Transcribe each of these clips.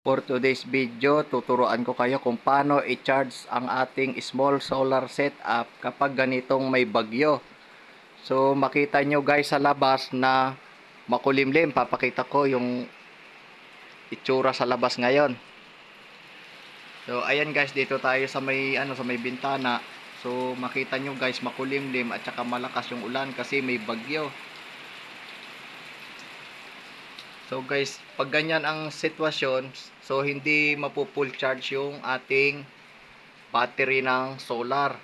For today's video, tuturuan ko kayo kung paano i-charge ang ating small solar setup kapag ganitong may bagyo. So makita nyo guys sa labas na makulimlim. Papakita ko yung itsura sa labas ngayon. So ayan guys, dito tayo sa may bintana. So makita nyo guys, makulimlim at saka malakas yung ulan kasi may bagyo. So guys, pag ganyan ang sitwasyon, so hindi mapu-full charge yung ating battery ng solar.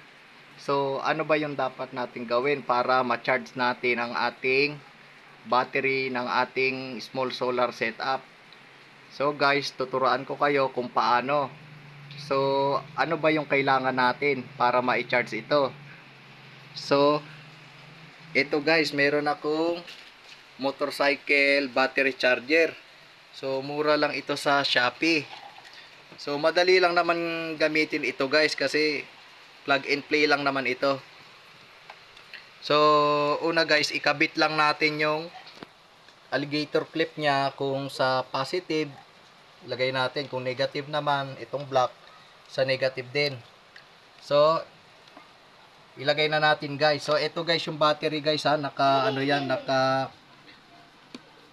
So ano ba yung dapat natin gawin para ma-charge natin ang ating battery ng ating small solar setup? So guys, tuturuan ko kayo kung paano. So ano ba yung kailangan natin para ma-charge ito? So ito guys, meron akong motorcycle battery charger. So mura lang ito sa Shopee. So madali lang naman gamitin ito guys kasi plug and play lang naman ito. So una guys, ikabit lang natin yung alligator clip niya. Kung sa positive, lagay natin. Kung negative naman, itong black sa negative din. So ilagay na natin guys. So ito guys yung battery guys ha, naka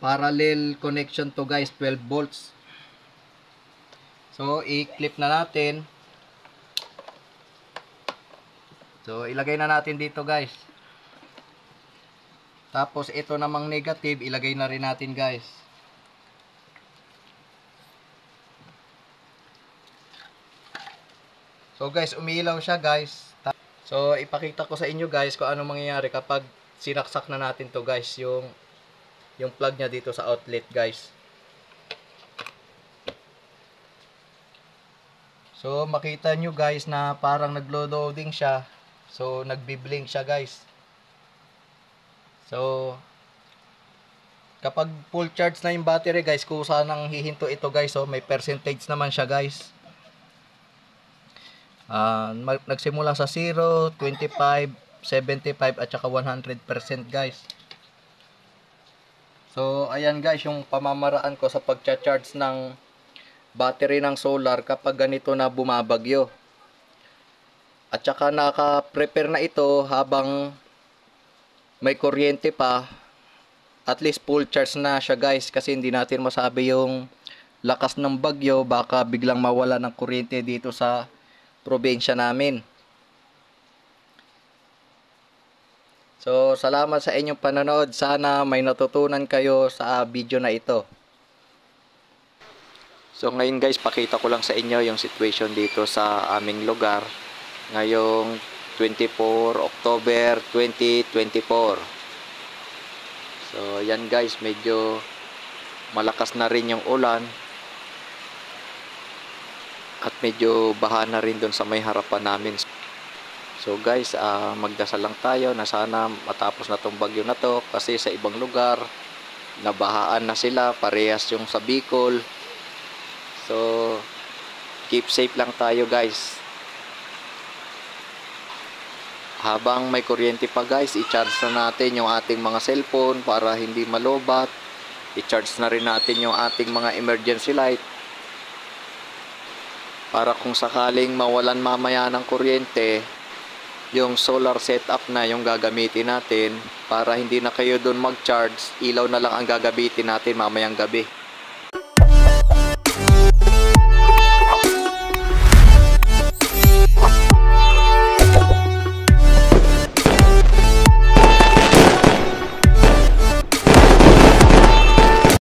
parallel connection to guys, 12 volts. So i-clip na natin. So ilagay na natin dito guys. Tapos ito namang negative, ilagay na rin natin guys. So guys, umiilaw siya guys. So ipakita ko sa inyo guys kung ano mangyayari kapag sinaksak na natin to guys, yung plug niya dito sa outlet guys. So makita nyo guys na parang naglo-loading siya. So nagbi-blink siya guys. So kapag full charge na yung battery guys, kusa nang hihinto ito guys. So may percentage naman siya guys. Nagsimula sa 0, 25, 75 at saka 100% guys. So ayan guys yung pamamaraan ko sa pagcha-charge ng battery ng solar kapag ganito na bumabagyo. At saka naka-prepare na ito habang may kuryente pa. At least full charge na siya guys kasi hindi natin masabi yung lakas ng bagyo, baka biglang mawala ng kuryente dito sa probinsya namin. So, salamat sa inyong panonood. Sana may natutunan kayo sa video na ito. So, ngayon guys, pakita ko lang sa inyo yung situation dito sa aming lugar ngayong 24 October 2024. So, yan guys, medyo malakas na rin yung ulan. At medyo baha na rin doon sa may harapan namin. So guys, magdasal lang tayo na sana matapos na tong bagyo na to kasi sa ibang lugar nabahaan na sila, parehas yung sa Bicol. So keep safe lang tayo guys. Habang may kuryente pa guys, i-charge na natin yung ating mga cellphone para hindi malobat. I-charge na rin natin yung ating mga emergency light para kung sakaling mawalan mamaya ng kuryente, yung solar setup na yung gagamitin natin para hindi na kayo doon mag-charge, ilaw na lang ang gagamitin natin mamayang gabi.